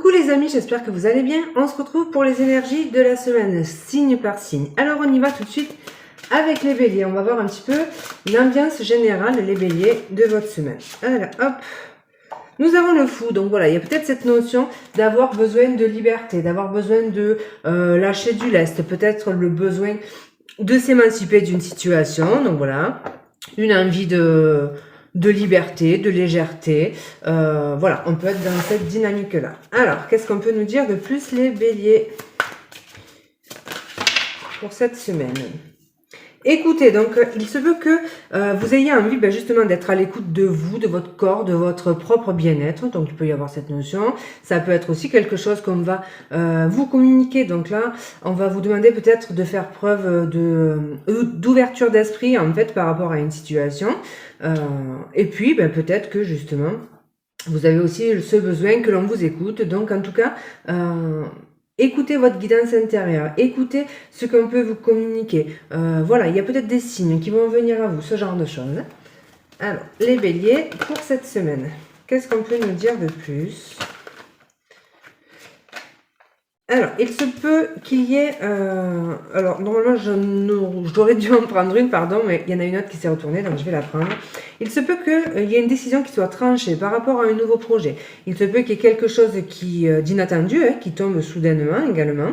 Coucou les amis, j'espère que vous allez bien. On se retrouve pour les énergies de la semaine, signe par signe. Alors on y va tout de suite avec les béliers. On va voir un petit peu l'ambiance générale, les béliers, de votre semaine. Alors hop, nous avons le fou. Donc voilà, il y a peut-être cette notion d'avoir besoin de liberté, d'avoir besoin de lâcher du lest, peut-être le besoin de s'émanciper d'une situation. Donc voilà, une envie de liberté, de légèreté. Voilà, on peut être dans cette dynamique-là. Alors, qu'est-ce qu'on peut nous dire de plus les béliers pour cette semaine? Écoutez, donc il se peut que vous ayez envie justement d'être à l'écoute de vous, de votre corps, de votre propre bien-être. Donc il peut y avoir cette notion. Ça peut être aussi quelque chose qu'on va vous communiquer. Donc là, on va vous demander peut-être de faire preuve d'ouverture d'esprit en fait par rapport à une situation. Et puis peut-être que justement, vous avez aussi ce besoin que l'on vous écoute. Donc en tout cas, écoutez votre guidance intérieure, écoutez ce qu'on peut vous communiquer. Voilà, il y a peut-être des signes qui vont venir à vous, ce genre de choses. Alors, les béliers, pour cette semaine, qu'est-ce qu'on peut nous dire de plus? Alors, il se peut qu'il y ait... alors, normalement, j'aurais dû en prendre une, pardon, mais il y en a une autre qui s'est retournée, donc je vais la prendre. Il se peut qu'il y ait une décision qui soit tranchée par rapport à un nouveau projet. Il se peut qu'il y ait quelque chose d'inattendu, qui tombe soudainement également.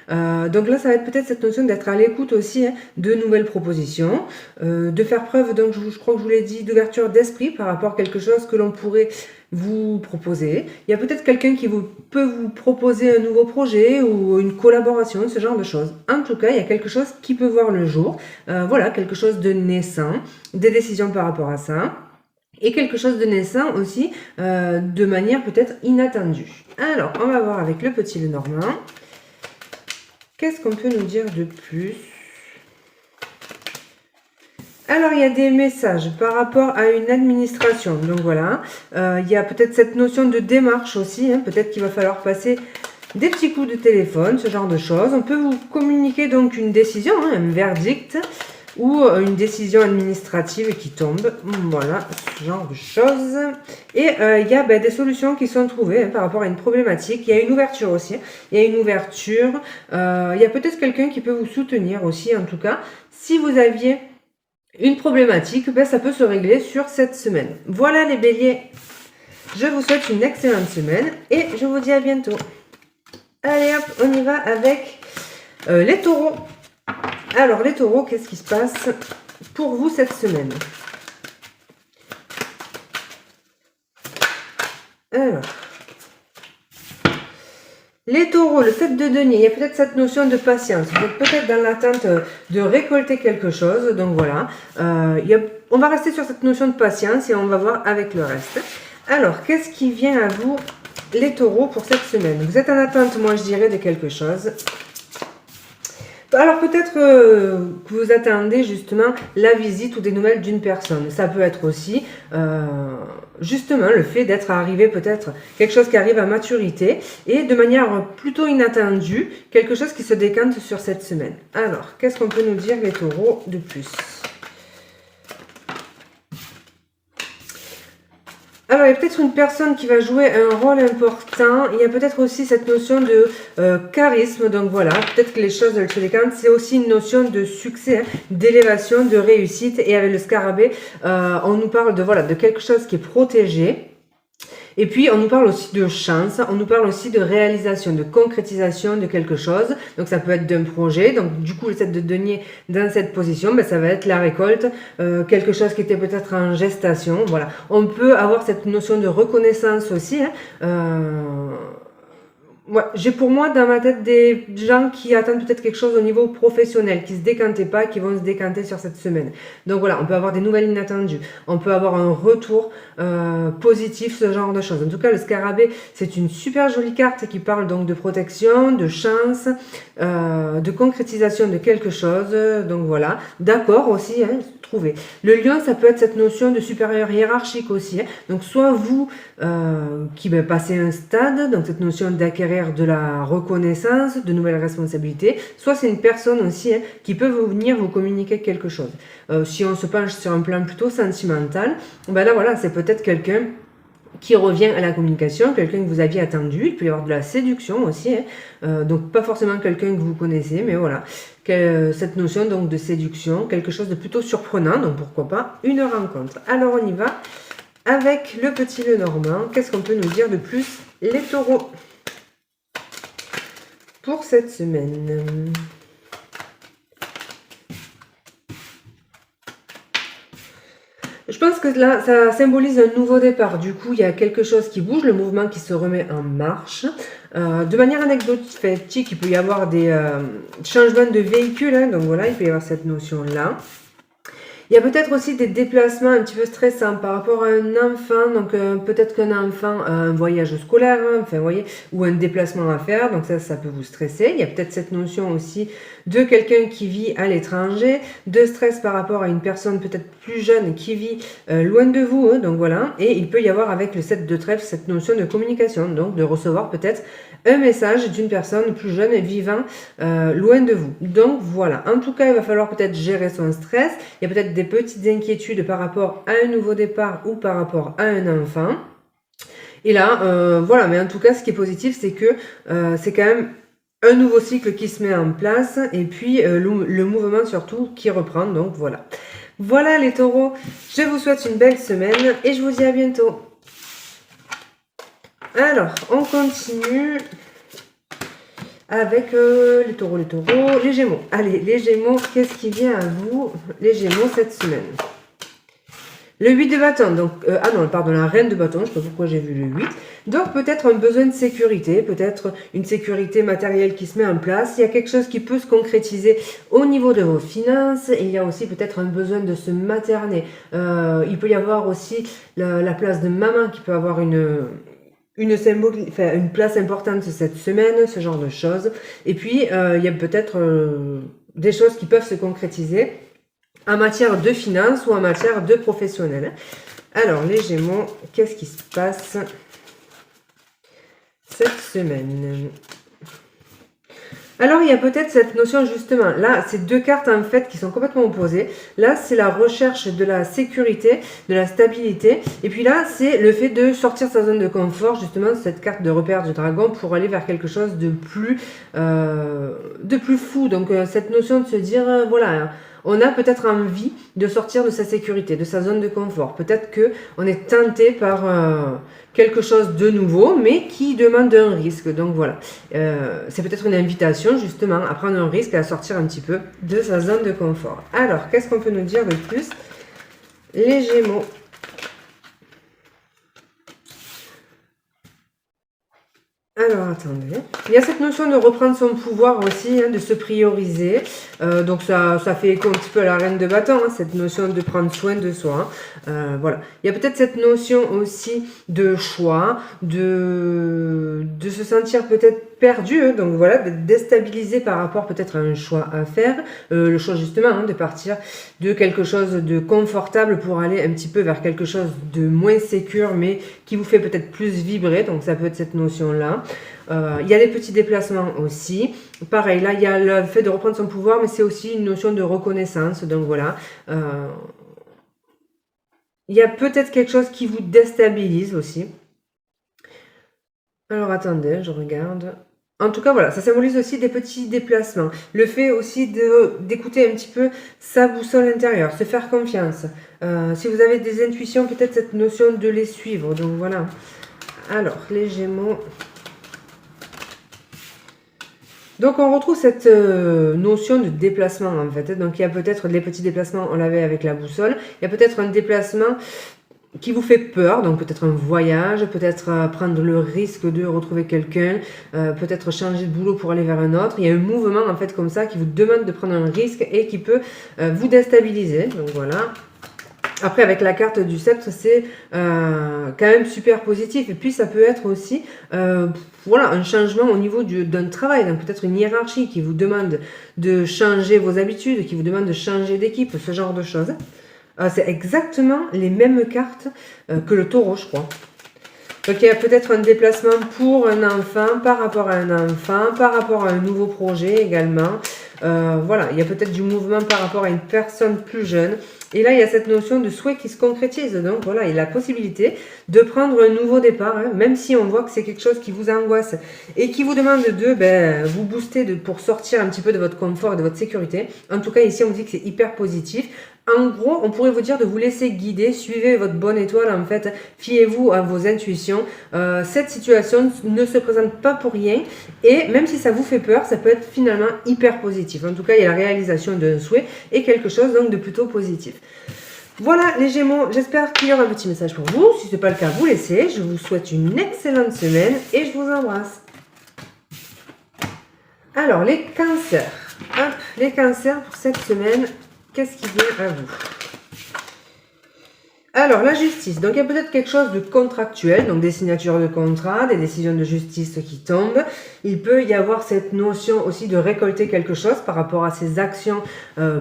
Donc là, ça va être peut-être cette notion d'être à l'écoute aussi de nouvelles propositions, de faire preuve, donc je crois que je vous l'ai dit, d'ouverture d'esprit par rapport à quelque chose que l'on pourrait vous proposer. Il y a peut-être quelqu'un qui peut vous proposer un nouveau projet ou une collaboration, ce genre de choses. En tout cas, il y a quelque chose qui peut voir le jour. Voilà, quelque chose de naissant, des décisions par rapport à ça. Et quelque chose de naissant aussi, de manière peut-être inattendue. Alors, on va voir avec le petit Lenormand. Qu'est-ce qu'on peut nous dire de plus? Alors, il y a des messages par rapport à une administration. Donc voilà, il y a peut-être cette notion de démarche aussi. Peut-être qu'il va falloir passer des petits coups de téléphone, ce genre de choses. On peut vous communiquer donc une décision, un verdict ou une décision administrative qui tombe. Voilà, ce genre de choses. Et il y a des solutions qui sont trouvées par rapport à une problématique. Il y a une ouverture aussi. Il y a une ouverture. Il y a peut-être quelqu'un qui peut vous soutenir aussi, en tout cas. Si vous aviez une problématique, ça peut se régler sur cette semaine. Voilà les béliers. Je vous souhaite une excellente semaine et je vous dis à bientôt. Allez hop, on y va avec les taureaux. Alors les taureaux, qu'est-ce qui se passe pour vous cette semaine? Alors, les taureaux, le 7 de denier, il y a peut-être cette notion de patience. Vous êtes peut-être dans l'attente de récolter quelque chose. Donc voilà, on va rester sur cette notion de patience et on va voir avec le reste. Alors, qu'est-ce qui vient à vous, les taureaux, pour cette semaine? Vous êtes en attente, moi je dirais, de quelque chose. Alors peut-être que vous attendez justement la visite ou des nouvelles d'une personne. Ça peut être aussi justement le fait d'être arrivé peut-être quelque chose qui arrive à maturité et de manière plutôt inattendue, quelque chose qui se décante sur cette semaine. Alors, qu'est-ce qu'on peut nous dire les taureaux de plus? Alors, il y a peut-être une personne qui va jouer un rôle important. Il y a peut-être aussi cette notion de charisme. Donc voilà, peut-être que les choses se décantent. C'est aussi une notion de succès, d'élévation, de réussite. Et avec le scarabée, on nous parle de quelque chose qui est protégé. Et puis, on nous parle aussi de chance, on nous parle aussi de réalisation, de concrétisation de quelque chose. Donc, ça peut être d'un projet. Donc, du coup, le 7 de denier dans cette position, ça va être la récolte, quelque chose qui était peut-être en gestation. Voilà. On peut avoir cette notion de reconnaissance aussi. J'ai pour moi dans ma tête des gens qui attendent peut-être quelque chose au niveau professionnel, qui ne se décantaient pas, qui vont se décanter sur cette semaine. Donc voilà, on peut avoir des nouvelles inattendues, on peut avoir un retour positif, ce genre de choses. En tout cas, le scarabée, c'est une super jolie carte qui parle donc de protection, de chance, de concrétisation de quelque chose. Donc voilà, d'accord aussi, trouver. Le lion, ça peut être cette notion de supérieur hiérarchique aussi. Donc soit vous qui passez un stade, donc cette notion d'acquérir de la reconnaissance, de nouvelles responsabilités, soit c'est une personne aussi qui peut venir vous communiquer quelque chose. Si on se penche sur un plan plutôt sentimental, là voilà, c'est peut-être quelqu'un qui revient à la communication, quelqu'un que vous aviez attendu. Il peut y avoir de la séduction aussi, hein. Donc pas forcément quelqu'un que vous connaissez, mais voilà, cette notion donc de séduction, quelque chose de plutôt surprenant, donc pourquoi pas une rencontre. Alors on y va avec le petit Lenormand. Qu'est-ce qu'on peut nous dire de plus, les taureaux, pour cette semaine? Je pense que là, ça symbolise un nouveau départ. Du coup, il y a quelque chose qui bouge, le mouvement qui se remet en marche. De manière anecdotique, il peut y avoir des changements de véhicule, hein, donc voilà, il peut y avoir cette notion-là. Il y a peut-être aussi des déplacements un petit peu stressants par rapport à un enfant. Donc peut-être qu'un enfant a un voyage scolaire, hein, enfin, vous voyez, ou un déplacement à faire. Donc ça peut vous stresser. Il y a peut-être cette notion aussi de quelqu'un qui vit à l'étranger, de stress par rapport à une personne peut-être plus jeune qui vit loin de vous. Hein, donc voilà. Et il peut y avoir avec le 7 de trèfle cette notion de communication. Donc de recevoir peut-être un message d'une personne plus jeune et vivant loin de vous. Donc voilà, en tout cas, il va falloir peut-être gérer son stress. Il y a peut-être des petites inquiétudes par rapport à un nouveau départ ou par rapport à un enfant. Et là, voilà, mais en tout cas, ce qui est positif, c'est que c'est quand même un nouveau cycle qui se met en place et puis le mouvement surtout qui reprend. Donc voilà. Voilà les taureaux, je vous souhaite une belle semaine et je vous dis à bientôt. Alors, on continue avec les taureaux, les gémeaux. Allez, les gémeaux, qu'est-ce qui vient à vous, les gémeaux, cette semaine? Le 8 de bâton, donc, ah non, pardon, la reine de bâton, je ne sais pas pourquoi j'ai vu le 8. Donc, peut-être un besoin de sécurité, peut-être une sécurité matérielle qui se met en place. Il y a quelque chose qui peut se concrétiser au niveau de vos finances. Et il y a aussi peut-être un besoin de se materner. Il peut y avoir aussi la place de maman qui peut avoir une place importante cette semaine, ce genre de choses. Et puis, il y a peut-être des choses qui peuvent se concrétiser en matière de finances ou en matière de professionnel. Alors, les Gémeaux, qu'est-ce qui se passe cette semaine? Alors, il y a peut-être cette notion, justement, là, c'est deux cartes, en fait, qui sont complètement opposées. Là, c'est la recherche de la sécurité, de la stabilité. Et puis là, c'est le fait de sortir de sa zone de confort, justement, cette carte de repère du dragon, pour aller vers quelque chose de plus fou. Donc, cette notion de se dire, voilà, on a peut-être envie de sortir de sa sécurité, de sa zone de confort. Peut-être qu'on est tenté par quelque chose de nouveau, mais qui demande un risque. Donc voilà, c'est peut-être une invitation justement à prendre un risque, à sortir un petit peu de sa zone de confort. Alors, qu'est-ce qu'on peut nous dire de plus, les Gémeaux? Alors, attendez. Il y a cette notion de reprendre son pouvoir aussi, hein, de se prioriser. Donc, ça fait écho un petit peu à la reine de bâton, hein, cette notion de prendre soin de soi. Voilà. Il y a peut-être cette notion aussi de choix, de se sentir peut-être perdu. Hein, donc, voilà, d'être déstabilisé par rapport peut-être à un choix à faire. Le choix, justement, hein, de partir de quelque chose de confortable pour aller un petit peu vers quelque chose de moins sécure, mais qui vous fait peut-être plus vibrer. Donc, ça peut être cette notion-là. Il y a des petits déplacements aussi. Pareil, là, il y a le fait de reprendre son pouvoir, mais c'est aussi une notion de reconnaissance. Donc voilà. Il y a peut-être quelque chose qui vous déstabilise aussi. Alors attendez, je regarde. En tout cas, voilà, ça symbolise aussi des petits déplacements. Le fait aussi d'écouter un petit peu sa boussole intérieure, se faire confiance. Si vous avez des intuitions, peut-être cette notion de les suivre. Donc voilà. Alors, les Gémeaux. Donc on retrouve cette notion de déplacement en fait. Donc il y a peut-être les petits déplacements, on l'avait avec la boussole. Il y a peut-être un déplacement qui vous fait peur, donc peut-être un voyage, peut-être prendre le risque de retrouver quelqu'un, peut-être changer de boulot pour aller vers un autre. Il y a un mouvement en fait comme ça qui vous demande de prendre un risque et qui peut vous déstabiliser. Donc voilà. Après, avec la carte du sceptre, c'est quand même super positif. Et puis, ça peut être aussi voilà, un changement au niveau d'un travail. Donc, peut-être une hiérarchie qui vous demande de changer vos habitudes, qui vous demande de changer d'équipe, ce genre de choses. C'est exactement les mêmes cartes que le taureau, je crois. Donc, il y a peut-être un déplacement pour un enfant, par rapport à un enfant, par rapport à un nouveau projet également. Voilà, il y a peut-être du mouvement par rapport à une personne plus jeune. Et là, il y a cette notion de souhait qui se concrétise. Donc voilà, il y a la possibilité de prendre un nouveau départ, hein, même si on voit que c'est quelque chose qui vous angoisse et qui vous demande de vous booster pour sortir un petit peu de votre confort et de votre sécurité. En tout cas, ici, on dit que c'est hyper positif. En gros, on pourrait vous dire de vous laisser guider, suivez votre bonne étoile en fait, fiez-vous à vos intuitions. Cette situation ne se présente pas pour rien et même si ça vous fait peur, ça peut être finalement hyper positif. En tout cas, il y a la réalisation d'un souhait et quelque chose donc de plutôt positif. Voilà les Gémeaux, j'espère qu'il y aura un petit message pour vous. Si ce n'est pas le cas, vous laissez. Je vous souhaite une excellente semaine et je vous embrasse. Alors, les cancers. Hop, les cancers pour cette semaine. Qu'est-ce qui vient à vous? Alors, la justice. Donc, il y a peut-être quelque chose de contractuel, donc des signatures de contrat, des décisions de justice qui tombent. Il peut y avoir cette notion aussi de récolter quelque chose par rapport à ces actions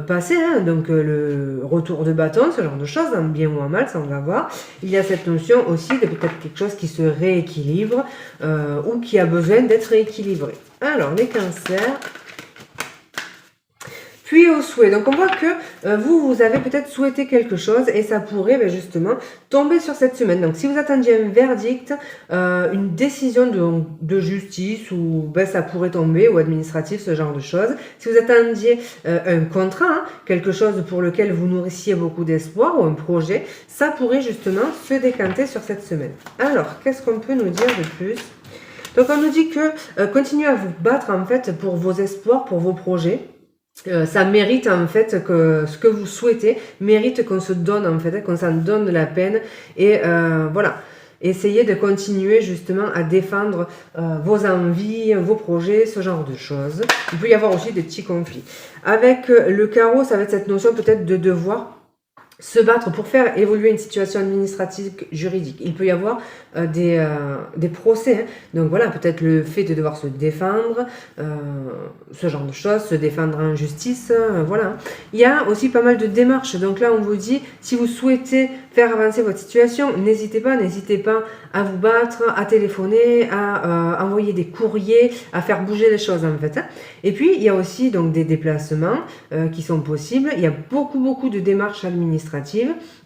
passées, hein, donc le retour de bâton, ce genre de choses, en bien ou en mal, ça on va voir. Il y a cette notion aussi de peut-être quelque chose qui se rééquilibre ou qui a besoin d'être rééquilibré. Alors, les cancers... Puis au souhait. Donc on voit que vous avez peut-être souhaité quelque chose et ça pourrait justement tomber sur cette semaine. Donc si vous attendiez un verdict, une décision de justice ou ça pourrait tomber, ou administratif, ce genre de choses. Si vous attendiez un contrat, hein, quelque chose pour lequel vous nourrissiez beaucoup d'espoir ou un projet, ça pourrait justement se décanter sur cette semaine. Alors, qu'est-ce qu'on peut nous dire de plus? Donc on nous dit que continuez à vous battre en fait pour vos espoirs, pour vos projets. Ça mérite en fait que ce que vous souhaitez mérite qu'on se donne en fait, qu'on s'en donne de la peine et voilà. Essayez de continuer justement à défendre vos envies, vos projets, ce genre de choses. Il peut y avoir aussi des petits conflits. Avec le carreau, ça va être cette notion peut-être de devoir se battre pour faire évoluer une situation administrative juridique. Il peut y avoir des procès. Hein. Donc voilà, peut-être le fait de devoir se défendre, ce genre de choses, se défendre en justice, voilà. Il y a aussi pas mal de démarches. Donc là, on vous dit, si vous souhaitez faire avancer votre situation, n'hésitez pas à vous battre, à téléphoner, à envoyer des courriers, à faire bouger les choses en fait. Hein. Et puis, il y a aussi donc des déplacements qui sont possibles. Il y a beaucoup de démarches administratives.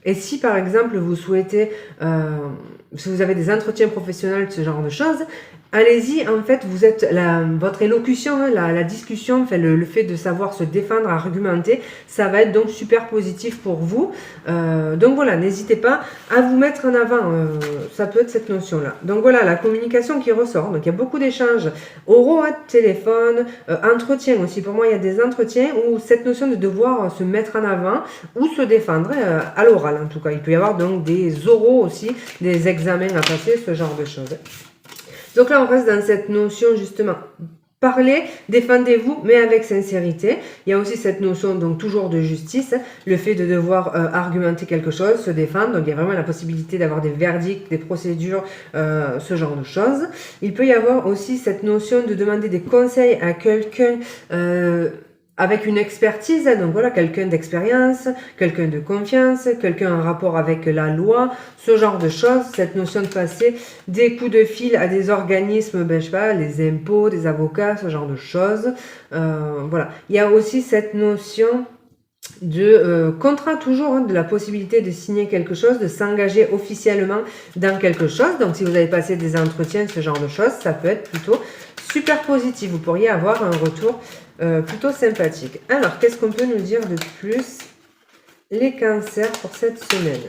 Et si par exemple vous souhaitez, si vous avez des entretiens professionnels, ce genre de choses, allez-y, en fait, vous êtes votre élocution, hein, la discussion, enfin, le fait de savoir se défendre, argumenter, ça va être donc super positif pour vous. Donc voilà, n'hésitez pas à vous mettre en avant, ça peut être cette notion-là. Donc voilà, la communication qui ressort. Donc il y a beaucoup d'échanges oraux, hein, téléphone, entretien aussi. Pour moi, il y a des entretiens où cette notion de devoir se mettre en avant ou se défendre, à l'oral en tout cas. Il peut y avoir donc des oraux aussi, des examens à passer, ce genre de choses. Donc là, on reste dans cette notion justement. Parlez, défendez-vous, mais avec sincérité. Il y a aussi cette notion, donc toujours de justice, le fait de devoir argumenter quelque chose, se défendre. Donc il y a vraiment la possibilité d'avoir des verdicts, des procédures, ce genre de choses. Il peut y avoir aussi cette notion de demander des conseils à quelqu'un avec une expertise, donc voilà, quelqu'un d'expérience, quelqu'un de confiance, quelqu'un en rapport avec la loi, ce genre de choses, cette notion de passer des coups de fil à des organismes, je sais pas, les impôts, des avocats, ce genre de choses, voilà. Il y a aussi cette notion de contrat toujours, hein, de la possibilité de signer quelque chose, de s'engager officiellement dans quelque chose. Donc si vous avez passé des entretiens, ce genre de choses, ça peut être plutôt super positif. Vous pourriez avoir un retour plutôt sympathique. Alors, qu'est-ce qu'on peut nous dire de plus? Les cancers pour cette semaine.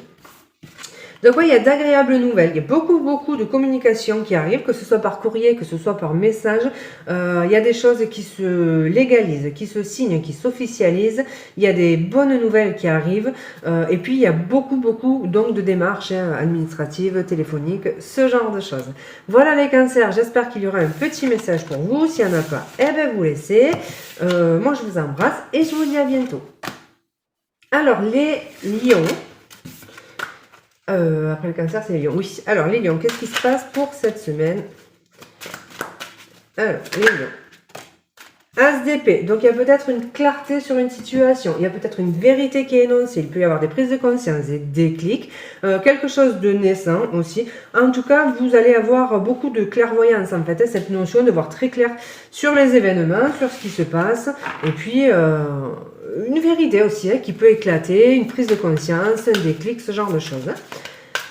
Donc oui, il y a d'agréables nouvelles, il y a beaucoup de communication qui arrivent, que ce soit par courrier, que ce soit par message. Il y a des choses qui se légalisent, qui se signent, qui s'officialisent. Il y a des bonnes nouvelles qui arrivent. Et puis il y a beaucoup donc de démarches administratives, téléphoniques, ce genre de choses. Voilà les cancers, j'espère qu'il y aura un petit message pour vous. S'il n'y en a pas, eh bien vous laissez. Moi je vous embrasse et je vous dis à bientôt. Alors les lions. Après le cancer, c'est les lions. Oui, alors les lions, qu'est-ce qui se passe pour cette semaine? Alors, les lions. As d'épée, donc il y a peut-être une clarté sur une situation, il y a peut-être une vérité qui est énoncée, il peut y avoir des prises de conscience, des déclics, quelque chose de naissant aussi. En tout cas, vous allez avoir beaucoup de clairvoyance en fait, cette notion de voir très clair sur les événements, sur ce qui se passe, et puis une vérité aussi hein, qui peut éclater, une prise de conscience, un déclic, ce genre de choses. Hein.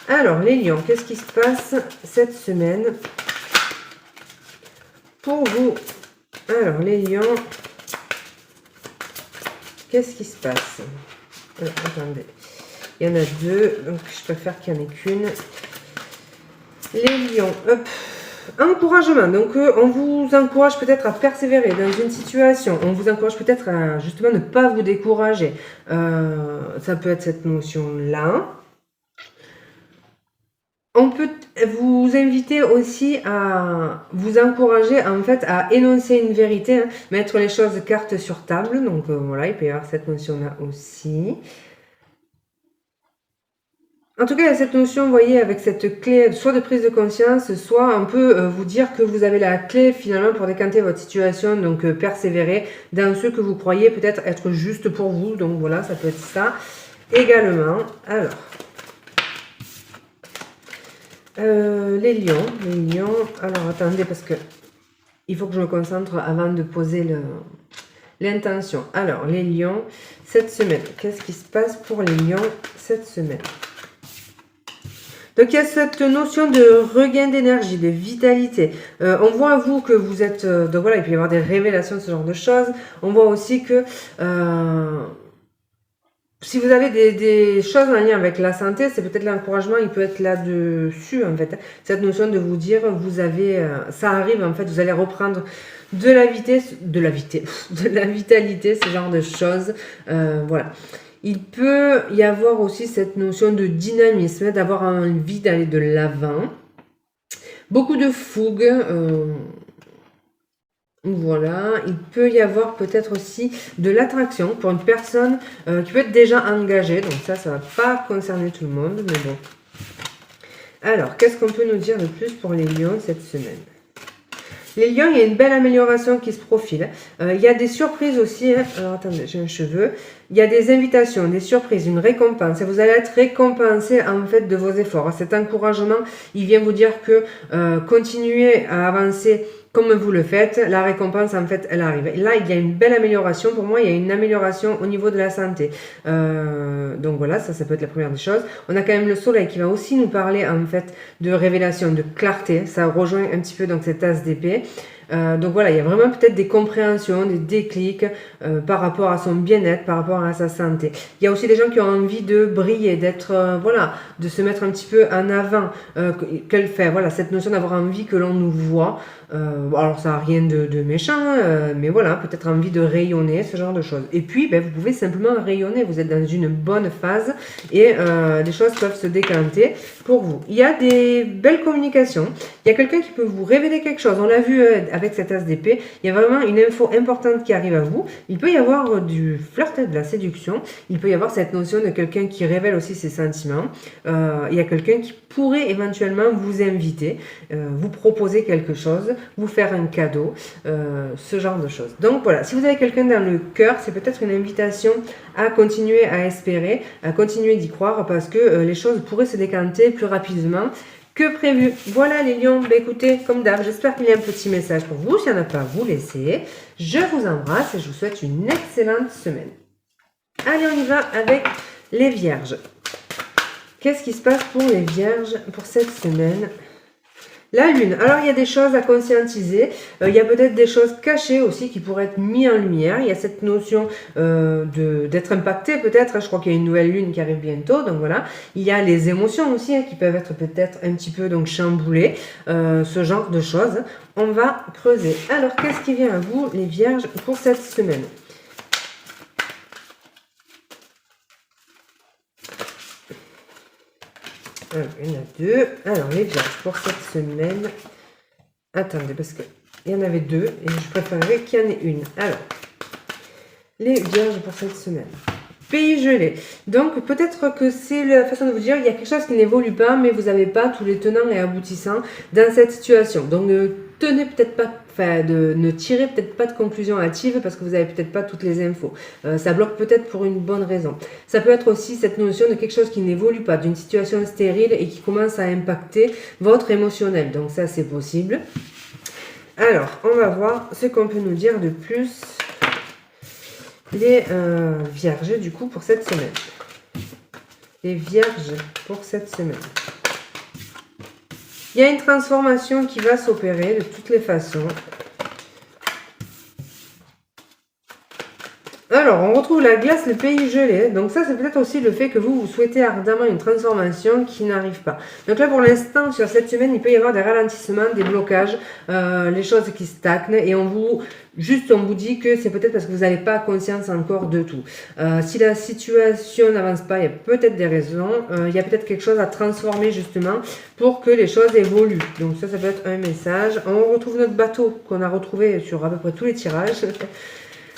Alors, les lions, qu'est-ce qui se passe cette semaine pour vous? Alors, les lions, qu'est-ce qui se passe? Attendez, il y en a deux, donc je préfère qu'il n'y en ait qu'une. Les lions, hop. Encouragement, donc on vous encourage peut-être à persévérer dans une situation, on vous encourage peut-être à justement ne pas vous décourager. Ça peut être cette notion-là. On peut vous inviter aussi à vous encourager en fait à énoncer une vérité, hein, mettre les choses cartes sur table. Donc voilà, il peut y avoir cette notion-là aussi. En tout cas, il y a cette notion, vous voyez, avec cette clé, soit de prise de conscience, soit on peut vous dire que vous avez la clé finalement pour décanter votre situation, donc persévérer dans ce que vous croyez peut-être être juste pour vous. Donc voilà, ça peut être ça également. Alors, les lions, alors attendez parce que il faut que je me concentre avant de poser l'intention. Alors, les lions, cette semaine, qu'est-ce qui se passe pour les lions cette semaine? Donc il y a cette notion de regain d'énergie, de vitalité. On voit à vous que vous êtes... donc voilà, il peut y avoir des révélations, ce genre de choses. On voit aussi que si vous avez des choses en lien avec la santé, c'est peut-être l'encouragement, il peut être là-dessus en fait. Cette notion de vous dire, vous avez... ça arrive en fait, vous allez reprendre de la vitesse, de la vitalité, ce genre de choses. Voilà. Il peut y avoir aussi cette notion de dynamisme, d'avoir envie d'aller de l'avant. Beaucoup de fougue. Voilà. Il peut y avoir peut-être aussi de l'attraction pour une personne qui peut être déjà engagée. Donc ça ne va pas concerner tout le monde, mais bon. Alors, qu'est-ce qu'on peut nous dire de plus pour les lions cette semaine? Les lions, il y a une belle amélioration qui se profile. Il y a des surprises aussi. Hein. Alors, attendez, j'ai un cheveu. Il y a des invitations, des surprises, une récompense. Et vous allez être récompensé en fait de vos efforts. Cet encouragement, il vient vous dire que continuez à avancer comme vous le faites. La récompense, en fait, elle arrive. Et là, il y a une belle amélioration. Pour moi, il y a une amélioration au niveau de la santé. Donc voilà, ça peut être la première des choses. On a quand même le soleil qui va aussi nous parler en fait de révélation, de clarté. Ça rejoint un petit peu donc cette tasse d'épée. Donc voilà, il y a vraiment peut-être des compréhensions, des déclics par rapport à son bien-être, par rapport à sa santé. Il y a aussi des gens qui ont envie de briller, d'être, voilà, de se mettre un petit peu en avant. Qu'elle fait, voilà, cette notion d'avoir envie que l'on nous voit. Alors ça n'a rien de méchant, mais voilà, peut-être envie de rayonner, ce genre de choses. Et puis, ben, vous pouvez simplement rayonner, vous êtes dans une bonne phase et les choses peuvent se décanter pour vous. Il y a des belles communications, il y a quelqu'un qui peut vous révéler quelque chose, on l'a vu avec cette as d'épée, il y a vraiment une info importante qui arrive à vous. Il peut y avoir du flirt, de la séduction, il peut y avoir cette notion de quelqu'un qui révèle aussi ses sentiments, il y a quelqu'un qui pourrait éventuellement vous inviter, vous proposer quelque chose, vous faire un cadeau, ce genre de choses. Donc voilà, si vous avez quelqu'un dans le cœur, c'est peut-être une invitation à continuer à espérer, à continuer d'y croire parce que les choses pourraient se décanter plus rapidement que prévu. Voilà les lions, bah, écoutez, comme d'hab, j'espère qu'il y a un petit message pour vous. S'il n'y en a pas, vous laissez. Je vous embrasse et je vous souhaite une excellente semaine. Allez, on y va avec les vierges. Qu'est-ce qui se passe pour les vierges pour cette semaine ? La lune. Alors, il y a des choses à conscientiser. Il y a peut-être des choses cachées aussi qui pourraient être mises en lumière. Il y a cette notion d'être impacté peut-être. Je crois qu'il y a une nouvelle lune qui arrive bientôt. Donc voilà. Il y a les émotions aussi qui peuvent être peut-être un petit peu donc chamboulées. Ce genre de choses. On va creuser. Alors, qu'est-ce qui vient à vous, les vierges, pour cette semaine ? Alors, il y en a deux. Alors, les vierges pour cette semaine. Attendez, parce qu'il y en avait deux et je préférerais qu'il y en ait une. Alors, les vierges pour cette semaine. Pays gelé. Donc, peut-être que c'est la façon de vous dire, il y a quelque chose qui n'évolue pas, mais vous n'avez pas tous les tenants et aboutissants dans cette situation. Donc, ne tenez peut-être pas, ne tirez peut-être pas de conclusion hâtive parce que vous n'avez peut-être pas toutes les infos. Ça bloque peut-être pour une bonne raison. Ça peut être aussi cette notion de quelque chose qui n'évolue pas, d'une situation stérile et qui commence à impacter votre émotionnel. Donc, ça, c'est possible. Alors, on va voir ce qu'on peut nous dire de plus. les vierges, du coup, pour cette semaine. Les vierges pour cette semaine. Il y a une transformation qui va s'opérer de toutes les façons. Alors, on retrouve la glace, le pays gelé. Donc ça, c'est peut-être aussi le fait que vous souhaitez ardemment une transformation qui n'arrive pas. Donc là, pour l'instant, sur cette semaine, il peut y avoir des ralentissements, des blocages, les choses qui stagnent. Et on vous dit que c'est peut-être parce que vous n'avez pas conscience encore de tout. Si la situation n'avance pas, il y a peut-être des raisons. Il y a peut-être quelque chose à transformer justement pour que les choses évoluent. Donc ça peut être un message. On retrouve notre bateau qu'on a retrouvé sur à peu près tous les tirages.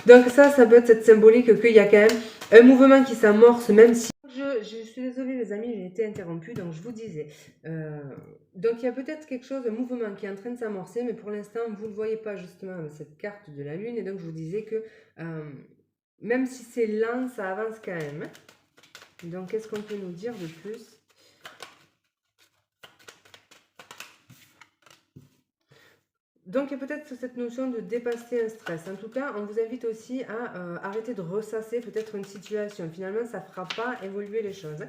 Donc ça peut être cette symbolique qu'il y a quand même un mouvement qui s'amorce, même si... Je suis désolée les amis, j'ai été interrompue, donc je vous disais. Donc il y a peut-être quelque chose, un mouvement qui est en train de s'amorcer, mais pour l'instant, vous ne le voyez pas justement avec cette carte de la Lune. Et donc je vous disais que même si c'est lent, ça avance quand même. Donc qu'est-ce qu'on peut nous dire de plus ? Donc, il y a peut-être cette notion de dépasser un stress. En tout cas, on vous invite aussi à arrêter de ressasser peut-être une situation. Finalement, ça ne fera pas évoluer les choses.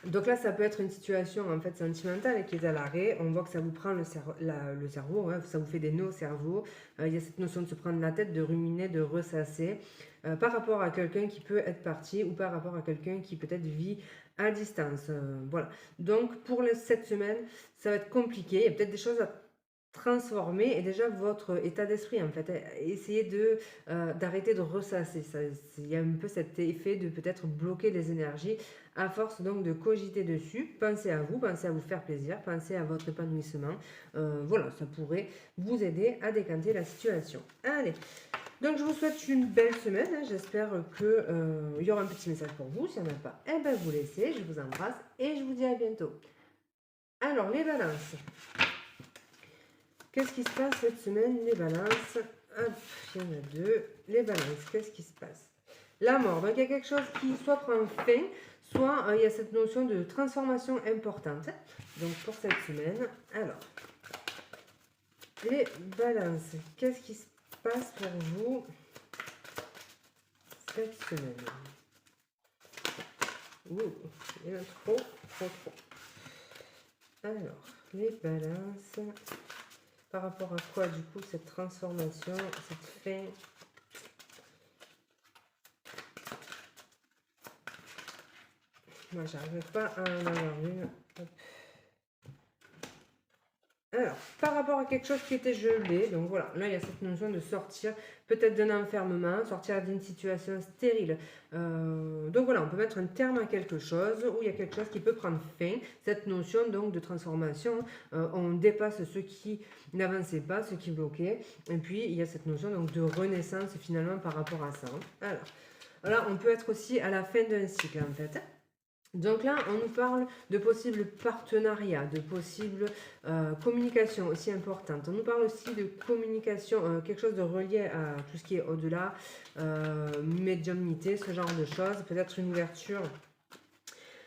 Donc là, ça peut être une situation en fait sentimentale qui est à l'arrêt. On voit que ça vous prend le cerveau, hein, ça vous fait des nœuds au cerveau. Il y a cette notion de se prendre la tête, de ruminer, de ressasser par rapport à quelqu'un qui peut être parti ou par rapport à quelqu'un qui peut-être vit à distance. Voilà. Donc pour cette semaine, ça va être compliqué. Il y a peut-être des choses à transformer et déjà votre état d'esprit en fait. Essayez d'arrêter de ressasser. Il y a un peu cet effet de peut-être bloquer les énergies à force donc de cogiter dessus. Pensez à vous faire plaisir, pensez à votre épanouissement. Voilà, ça pourrait vous aider à décanter la situation. Allez, donc je vous souhaite une belle semaine. J'espère que il y aura un petit message pour vous. S'il n'y en a pas, eh ben vous laissez. Je vous embrasse et je vous dis à bientôt. Alors, les balances. Qu'est-ce qui se passe cette semaine, les balances? Hop, il y en a deux. Les balances, qu'est-ce qui se passe? La mort. Donc, il y a quelque chose qui soit prend fin, soit il y a cette notion de transformation importante. Donc, pour cette semaine. Alors, les balances, qu'est-ce qui se passe pour vous cette semaine? Ouh, il y en a trop. Alors, les balances... Par rapport à quoi, du coup, cette transformation, cette fin? Moi, j'arrive pas à en avoir une. Hop. Alors, par rapport à quelque chose qui était gelé, donc voilà, là, il y a cette notion de sortir peut-être d'un enfermement, sortir d'une situation stérile. Donc voilà, on peut mettre un terme à quelque chose où il y a quelque chose qui peut prendre fin. Cette notion donc de transformation, on dépasse ce qui n'avançait pas, ce qui bloquait. Et puis, il y a cette notion donc de renaissance finalement par rapport à ça. Alors, voilà, on peut être aussi à la fin d'un cycle en fait. Donc là, on nous parle de possibles partenariats, de possibles communications aussi importantes. On nous parle aussi de communication, quelque chose de relié à tout ce qui est au-delà, médiumnité, ce genre de choses. Peut-être une ouverture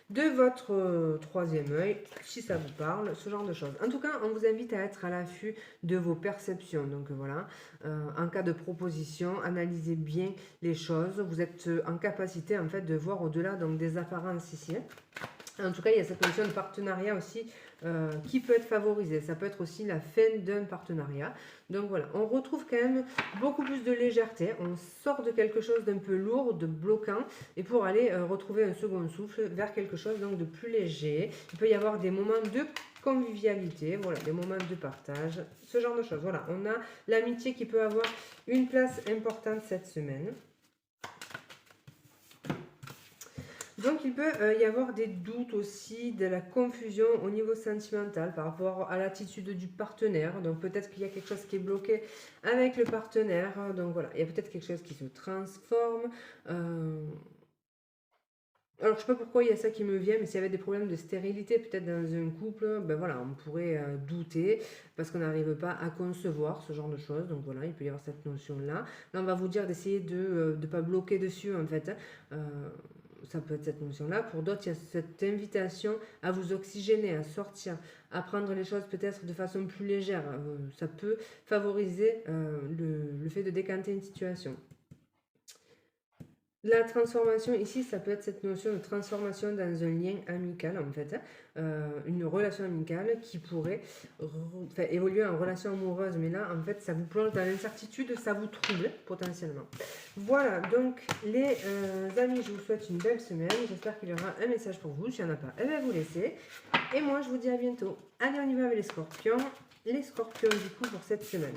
de votre troisième œil, si ça vous parle, ce genre de choses. En tout cas, on vous invite à être à l'affût de vos perceptions. Donc voilà, en cas de proposition, analysez bien les choses. Vous êtes en capacité en fait de voir au-delà donc des apparences ici. En tout cas, il y a cette notion de partenariat aussi qui peut être favorisée. Ça peut être aussi la fin d'un partenariat. Donc voilà, on retrouve quand même beaucoup plus de légèreté. On sort de quelque chose d'un peu lourd, de bloquant, et pour aller retrouver un second souffle vers quelque chose donc de plus léger. Il peut y avoir des moments de convivialité, voilà, des moments de partage, ce genre de choses. Voilà, on a l'amitié qui peut avoir une place importante cette semaine. Donc il peut y avoir des doutes aussi, de la confusion au niveau sentimental par rapport à l'attitude du partenaire. Donc peut-être qu'il y a quelque chose qui est bloqué avec le partenaire. Donc voilà, il y a peut-être quelque chose qui se transforme. Alors, je sais pas pourquoi il y a ça qui me vient, mais s'il y avait des problèmes de stérilité peut-être dans un couple, ben voilà, on pourrait douter parce qu'on n'arrive pas à concevoir ce genre de choses. Donc voilà, il peut y avoir cette notion-là. Là, on va vous dire d'essayer de ne pas bloquer dessus en fait. Ça peut être cette notion-là. Pour d'autres, il y a cette invitation à vous oxygéner, à sortir, à prendre les choses peut-être de façon plus légère. Ça peut favoriser le fait de décanter une situation. La transformation, ici, ça peut être cette notion de transformation dans un lien amical, en fait. Une relation amicale qui pourrait évoluer en relation amoureuse. Mais là, en fait, ça vous plonge dans l'incertitude, ça vous trouble potentiellement. Voilà, donc les amis, je vous souhaite une belle semaine. J'espère qu'il y aura un message pour vous. S'il n'y en a pas, eh bien, vous laissez. Et moi, je vous dis à bientôt. Allez, on y va avec les scorpions. Les scorpions, du coup, pour cette semaine.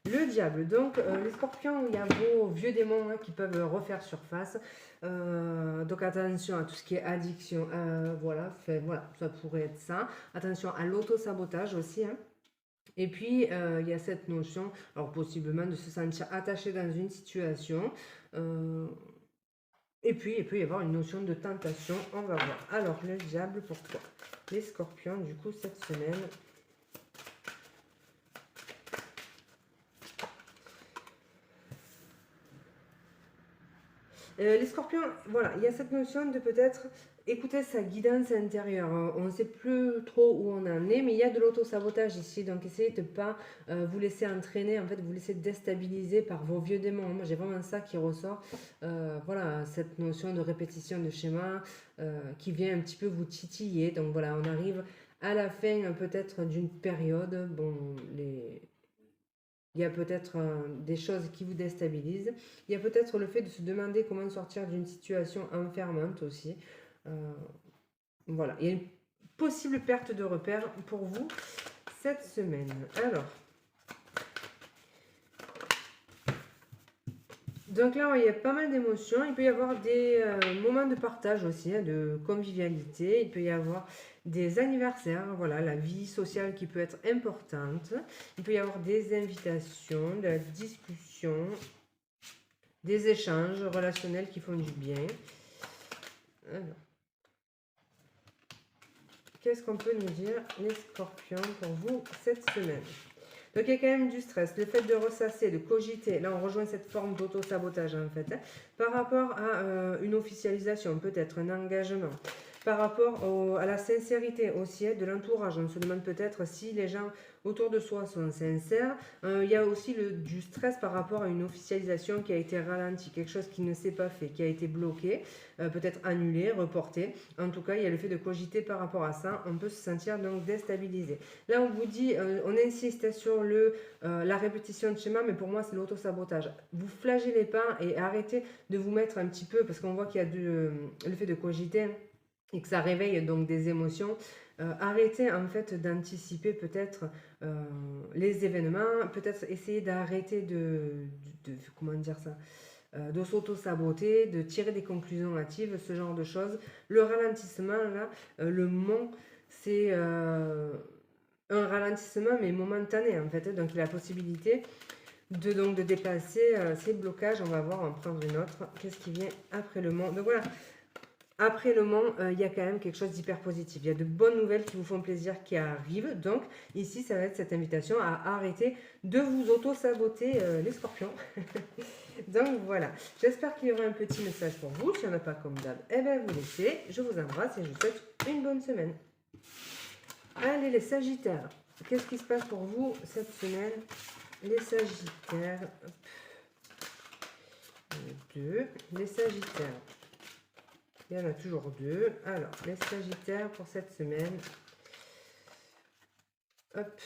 Le diable, donc les scorpions, il y a vos vieux démons qui peuvent refaire surface. Donc attention à tout ce qui est addiction. Voilà, ça pourrait être ça. Attention à l'auto-sabotage aussi. Et puis, il y a cette notion, alors possiblement de se sentir attaché dans une situation. Et puis, il peut y avoir une notion de tentation. On va voir. Alors, le diable, pourquoi les scorpions, du coup, cette semaine. Les scorpions, voilà, il y a cette notion de peut-être écouter sa guidance intérieure. On ne sait plus trop où on en est, mais il y a de l'auto-sabotage ici. Donc essayez de ne pas vous laisser entraîner, en fait, vous laisser déstabiliser par vos vieux démons. Moi, j'ai vraiment ça qui ressort. Voilà, cette notion de répétition de schéma qui vient un petit peu vous titiller. Donc voilà, on arrive à la fin peut-être d'une période. Bon, il y a peut-être des choses qui vous déstabilisent. Il y a peut-être le fait de se demander comment sortir d'une situation enfermante aussi. Voilà, il y a une possible perte de repères pour vous cette semaine. Alors, donc là, il y a pas mal d'émotions. Il peut y avoir des moments de partage aussi, de convivialité. Il peut y avoir des anniversaires, voilà, la vie sociale qui peut être importante. Il peut y avoir des invitations, de la discussion, des échanges relationnels qui font du bien. Alors, qu'est-ce qu'on peut nous dire, les scorpions, pour vous cette semaine? Donc il y a quand même du stress, le fait de ressasser, de cogiter, là on rejoint cette forme d'auto-sabotage en fait, par rapport à une officialisation, peut-être un engagement, par rapport à la sincérité aussi de l'entourage. On se demande peut-être si les gens autour de soi sont sincères. Il y a aussi du stress par rapport à une officialisation qui a été ralentie, quelque chose qui ne s'est pas fait, qui a été bloqué, peut-être annulé, reporté. En tout cas, il y a le fait de cogiter par rapport à ça. On peut se sentir donc déstabilisé. Là, on vous dit, on insiste sur la répétition de schéma, mais pour moi, c'est l'auto-sabotage. Vous flagellez pas et arrêtez de vous mettre un petit peu, parce qu'on voit qu'il y a le fait de cogiter et que ça réveille donc des émotions. Arrêtez en fait d'anticiper peut-être les événements, peut-être essayer d'arrêter comment dire ça, de s'auto-saboter, de tirer des conclusions hâtives, ce genre de choses. Le ralentissement, là, le mont, c'est un ralentissement mais momentané en fait. Donc il y a la possibilité de dépasser ces blocages. On va voir, on va prendre une autre. Qu'est-ce qui vient après le mont? Donc voilà. Après le Mans, il y a quand même quelque chose d'hyper positif. Il y a de bonnes nouvelles qui vous font plaisir qui arrivent. Donc ici, ça va être cette invitation à arrêter de vous auto-saboter les scorpions. Donc voilà, j'espère qu'il y aura un petit message pour vous. S'il n'y en a pas comme d'hab, eh bien vous laissez. Je vous embrasse et je vous souhaite une bonne semaine. Allez les Sagittaires, qu'est-ce qui se passe pour vous cette semaine? Les Sagittaires. Les Sagittaires. Il y en a toujours deux. Alors, les Sagittaires pour cette semaine. Hop.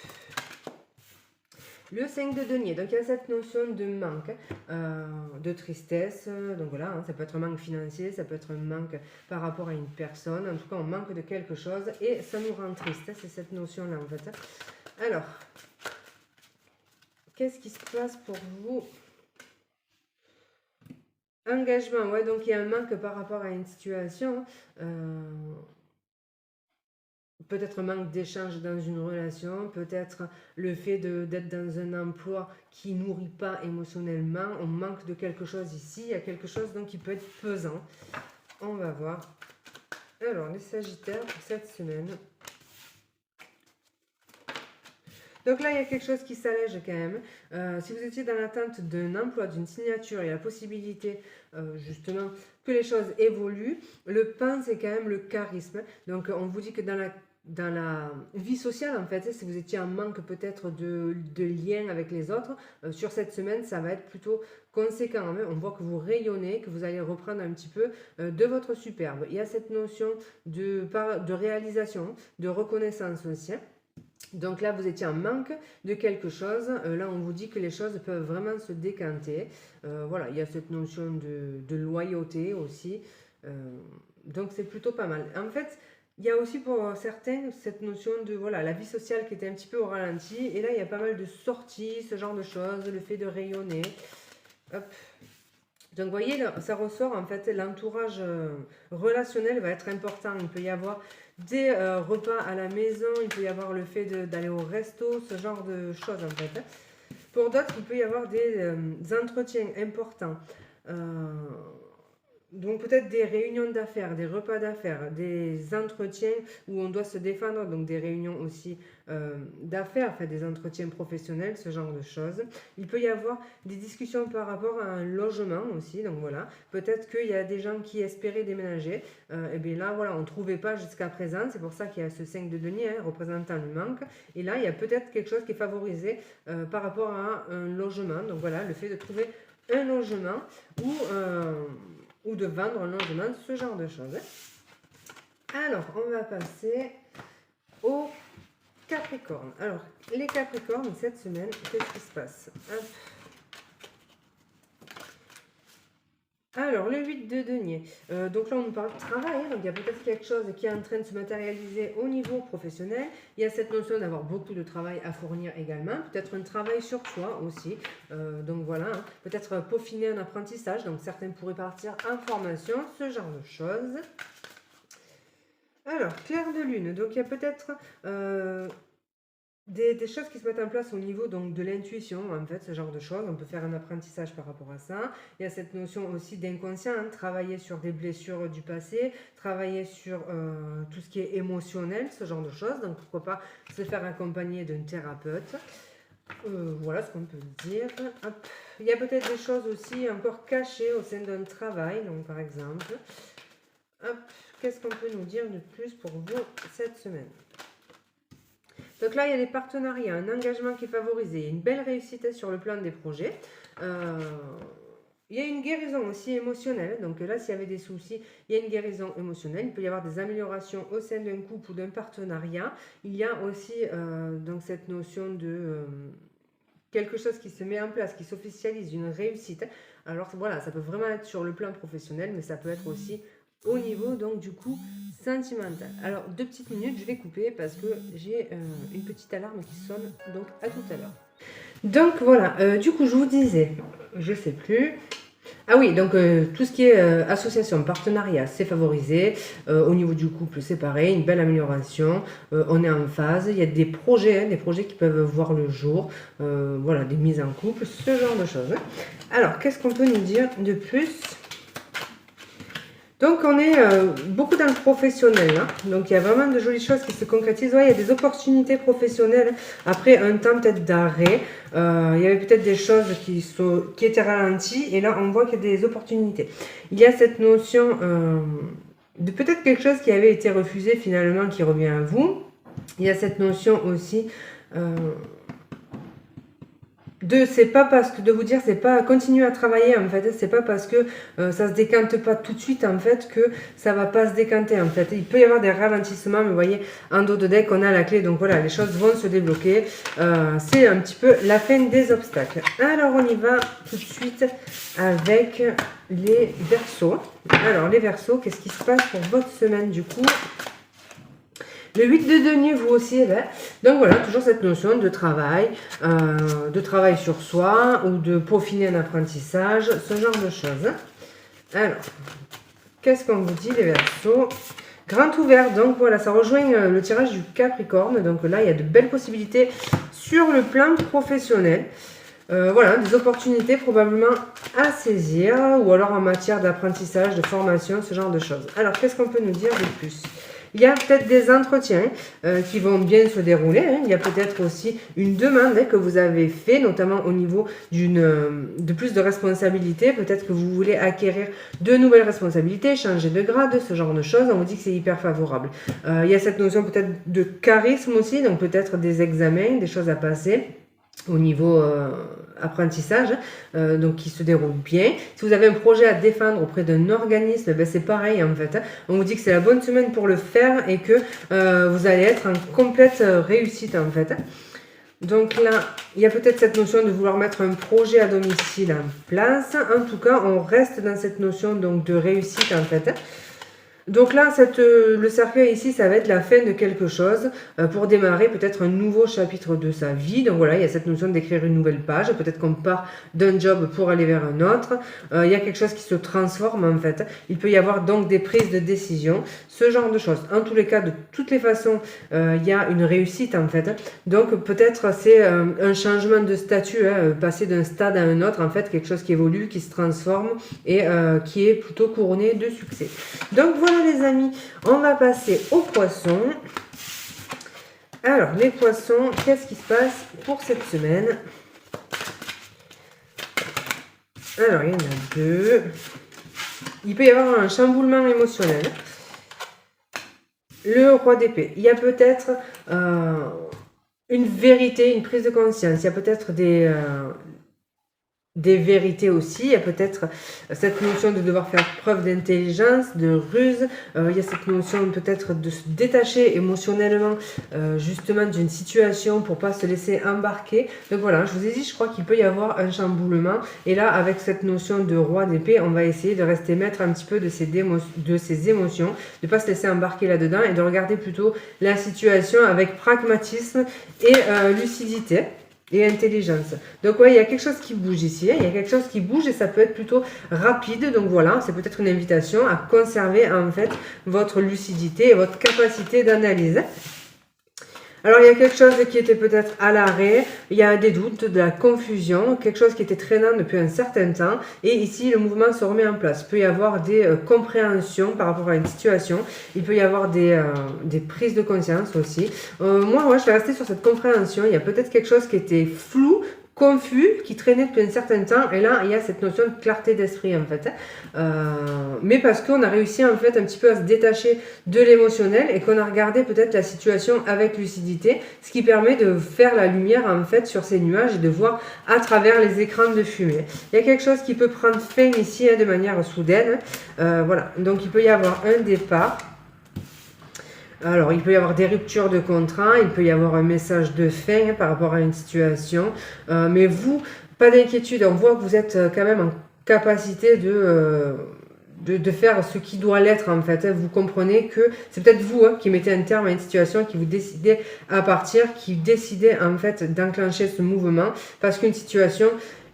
Le 5 de denier. Donc, il y a cette notion de manque, de tristesse. Donc, voilà, ça peut être un manque financier, ça peut être un manque par rapport à une personne. En tout cas, on manque de quelque chose et ça nous rend triste. C'est cette notion-là, en fait. Alors, qu'est-ce qui se passe pour vous? Engagement, ouais, donc il y a un manque par rapport à une situation. Peut-être un manque d'échange dans une relation, peut-être le fait d'être dans un emploi qui nourrit pas émotionnellement. On manque de quelque chose ici, il y a quelque chose donc qui peut être pesant. On va voir. Alors, les Sagittaires pour cette semaine. Donc là, il y a quelque chose qui s'allège quand même. Si vous étiez dans l'attente d'un emploi, d'une signature, il y a la possibilité justement que les choses évoluent. Le pain, c'est quand même le charisme. Donc on vous dit que dans la dans la vie sociale, en fait, si vous étiez en manque peut-être de lien avec les autres, sur cette semaine, ça va être plutôt conséquent. Hein. On voit que vous rayonnez, que vous allez reprendre un petit peu de votre superbe. Il y a cette notion de réalisation, de reconnaissance aussi. Donc là, vous étiez en manque de quelque chose. Là, on vous dit que les choses peuvent vraiment se décanter. Voilà, il y a cette notion de loyauté aussi. Donc c'est plutôt pas mal. En fait, il y a aussi pour certains cette notion de voilà, la vie sociale qui était un petit peu au ralenti. Et là, il y a pas mal de sorties, ce genre de choses, le fait de rayonner. Hop. Donc, vous voyez, là, ça ressort, en fait, l'entourage relationnel va être important. Il peut y avoir des repas à la maison, il peut y avoir le fait d'aller au resto, ce genre de choses, en fait. Pour d'autres, il peut y avoir des entretiens importants. Donc peut-être des réunions d'affaires, des repas d'affaires, des entretiens où on doit se défendre, donc des réunions aussi d'affaires, enfin des entretiens professionnels, ce genre de choses. Il peut y avoir des discussions par rapport à un logement aussi, donc voilà. Peut-être qu'il y a des gens qui espéraient déménager, et bien là voilà, on ne trouvait pas jusqu'à présent, c'est pour ça qu'il y a ce 5 de denier représentant le manque. Et là, il y a peut-être quelque chose qui est favorisé par rapport à un logement, donc voilà, le fait de trouver un logement ou de vendre un logement, ce genre de choses. Alors, on va passer aux Capricornes. Alors, les Capricornes, cette semaine, qu'est-ce qui se passe? Hop. Alors, le 8 de denier. Donc là, on nous parle de travail. Donc, il y a peut-être quelque chose qui est en train de se matérialiser au niveau professionnel. Il y a cette notion d'avoir beaucoup de travail à fournir également. Peut-être un travail sur soi aussi. Donc voilà. Hein. Peut-être peaufiner un apprentissage. Donc, certains pourraient partir en formation. Ce genre de choses. Alors, clair de lune. Donc, il y a peut-être... des choses qui se mettent en place au niveau donc, de l'intuition, en fait, ce genre de choses. On peut faire un apprentissage par rapport à ça. Il y a cette notion aussi d'inconscient, hein, travailler sur des blessures du passé, travailler sur tout ce qui est émotionnel, ce genre de choses. Donc, pourquoi pas se faire accompagner d'un thérapeute. Voilà ce qu'on peut dire. Hop. Il y a peut-être des choses aussi encore cachées au sein d'un travail, donc par exemple. Qu'est-ce qu'on peut nous dire de plus pour vous cette semaine? Donc là, il y a des partenariats, un engagement qui est favorisé, une belle réussite sur le plan des projets. Il y a une guérison aussi émotionnelle. Donc là, s'il y avait des soucis, il y a une guérison émotionnelle. Il peut y avoir des améliorations au sein d'un couple ou d'un partenariat. Il y a aussi donc cette notion de quelque chose qui se met en place, qui s'officialise, une réussite. Alors voilà, ça peut vraiment être sur le plan professionnel, mais ça peut être aussi au niveau donc du coup sentimental. Alors 2 petites minutes, je vais couper parce que j'ai une petite alarme qui sonne, donc à tout à l'heure. Donc voilà, du coup je vous disais, je sais plus. Ah oui, donc tout ce qui est association, partenariat, c'est favorisé. Au niveau du couple, c'est pareil, une belle amélioration. On est en phase. Il y a des projets qui peuvent voir le jour. Voilà, des mises en couple, ce genre de choses. Alors, qu'est-ce qu'on peut nous dire de plus? Donc, on est beaucoup dans le professionnel. Hein. Donc, il y a vraiment de jolies choses qui se concrétisent. Ouais, il y a des opportunités professionnelles après un temps peut-être d'arrêt. Il y avait peut-être des choses qui étaient ralenties. Et là, on voit qu'il y a des opportunités. Il y a cette notion de peut-être quelque chose qui avait été refusé finalement qui revient à vous. Il y a cette notion aussi... c'est pas parce que de vous dire c'est pas continuer à travailler en fait, c'est pas parce que ça se décante pas tout de suite en fait que ça va pas se décanter en fait. Il peut y avoir des ralentissements, mais vous voyez en dos de deck on a la clé, donc voilà, les choses vont se débloquer. C'est un petit peu la fin des obstacles. Alors on y va tout de suite avec les Verseaux. Alors les Verseaux, qu'est-ce qui se passe pour votre semaine du coup? Le 8 de denier, vous aussi, donc voilà, toujours cette notion de travail sur soi ou de peaufiner un apprentissage, ce genre de choses. Alors, qu'est-ce qu'on vous dit les Verseaux? Grand ouvert, donc voilà, ça rejoint le tirage du Capricorne, donc là, il y a de belles possibilités sur le plan professionnel. Voilà, des opportunités probablement à saisir, ou alors en matière d'apprentissage, de formation, ce genre de choses. Alors, qu'est-ce qu'on peut nous dire de plus? Il y a peut-être des entretiens qui vont bien se dérouler. Hein. Il y a peut-être aussi une demande que vous avez fait, notamment au niveau de plus de responsabilités. Peut-être que vous voulez acquérir de nouvelles responsabilités, changer de grade, ce genre de choses. On vous dit que c'est hyper favorable. Il y a cette notion peut-être de charisme aussi, donc peut-être des examens, des choses à passer au niveau apprentissage, donc qui se déroule bien. Si vous avez un projet à défendre auprès d'un organisme, ben c'est pareil en fait. On vous dit que c'est la bonne semaine pour le faire et que vous allez être en complète réussite en fait. Donc là, il y a peut-être cette notion de vouloir mettre un projet à domicile en place. En tout cas, on reste dans cette notion donc de réussite en fait. Donc là, le cercueil ici, ça va être la fin de quelque chose pour démarrer peut-être un nouveau chapitre de sa vie. Donc voilà, il y a cette notion d'écrire une nouvelle page. Peut-être qu'on part d'un job pour aller vers un autre. Il y a quelque chose qui se transforme en fait. Il peut y avoir donc des prises de décision, ce genre de choses. En tous les cas, de toutes les façons, il y a une réussite en fait. Donc peut-être c'est un changement de statut, hein, passer d'un stade à un autre en fait, quelque chose qui évolue, qui se transforme et qui est plutôt couronné de succès. Donc voilà les amis, on va passer aux poissons. Alors les poissons, qu'est-ce qui se passe pour cette semaine? Alors il y en a deux. Il peut y avoir un chamboulement émotionnel. Le roi d'épée. Il y a peut-être une vérité, une prise de conscience. Il y a peut-être des vérités aussi. Il y a peut-être cette notion de devoir faire preuve d'intelligence, de ruse. Il y a cette notion peut-être de se détacher émotionnellement justement d'une situation pour pas se laisser embarquer. Donc voilà, je vous ai dit, je crois qu'il peut y avoir un chamboulement. Et là, avec cette notion de roi d'épée, on va essayer de rester maître un petit peu de ses émotions, de pas se laisser embarquer là-dedans et de regarder plutôt la situation avec pragmatisme et lucidité et intelligence. Donc ouais, il y a quelque chose qui bouge ici, hein. Il y a quelque chose qui bouge et ça peut être plutôt rapide. Donc voilà, c'est peut-être une invitation à conserver en fait votre lucidité et votre capacité d'analyse. Alors, il y a quelque chose qui était peut-être à l'arrêt, il y a des doutes, de la confusion, quelque chose qui était traînant depuis un certain temps. Et ici, le mouvement se remet en place. Il peut y avoir des compréhensions par rapport à une situation. Il peut y avoir des prises de conscience aussi. Moi, je vais rester sur cette compréhension. Il y a peut-être quelque chose qui était flou, confus, qui traînait depuis un certain temps, et là il y a cette notion de clarté d'esprit en fait, mais parce qu'on a réussi en fait un petit peu à se détacher de l'émotionnel et qu'on a regardé peut-être la situation avec lucidité, ce qui permet de faire la lumière en fait sur ces nuages et de voir à travers les écrans de fumée. Il y a quelque chose qui peut prendre fin ici de manière soudaine, voilà, donc il peut y avoir un départ. Alors, il peut y avoir des ruptures de contrat, il peut y avoir un message de fin par rapport à une situation. Mais vous, pas d'inquiétude, on voit que vous êtes quand même en capacité de faire ce qui doit l'être en fait. Vous comprenez que c'est peut-être vous qui mettez un terme à une situation, qui vous décidez à partir, qui décidez en fait d'enclencher ce mouvement parce qu'une situation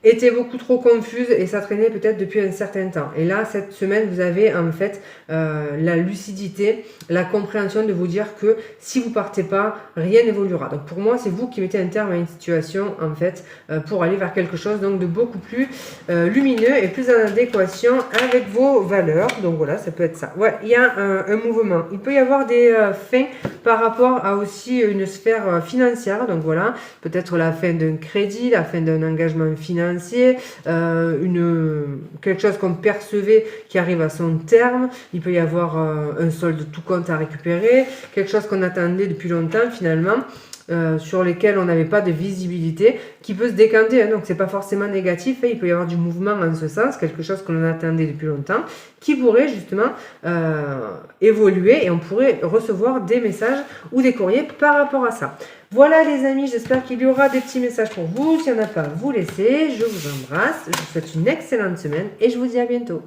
était beaucoup trop confuse et ça traînait peut-être depuis un certain temps. Et là, cette semaine, vous avez en fait la lucidité, la compréhension de vous dire que si vous partez pas, rien n'évoluera. Donc pour moi, c'est vous qui mettez un terme à une situation en fait pour aller vers quelque chose donc de beaucoup plus lumineux et plus en adéquation avec vos valeurs. Donc voilà, ça peut être ça. Ouais, il y a un mouvement. Il peut y avoir des fins par rapport à aussi une sphère financière. Donc voilà, peut-être la fin d'un crédit, la fin d'un engagement financier, quelque chose qu'on percevait qui arrive à son terme. Il peut y avoir un solde tout compte à récupérer, quelque chose qu'on attendait depuis longtemps finalement, sur lesquels on n'avait pas de visibilité, qui peut se décanter, hein, donc c'est pas forcément négatif, hein, il peut y avoir du mouvement en ce sens, quelque chose qu'on attendait depuis longtemps, qui pourrait justement évoluer et on pourrait recevoir des messages ou des courriers par rapport à ça. Voilà les amis, j'espère qu'il y aura des petits messages pour vous. S'il n'y en a pas, vous laissez. Je vous embrasse, je vous souhaite une excellente semaine et je vous dis à bientôt.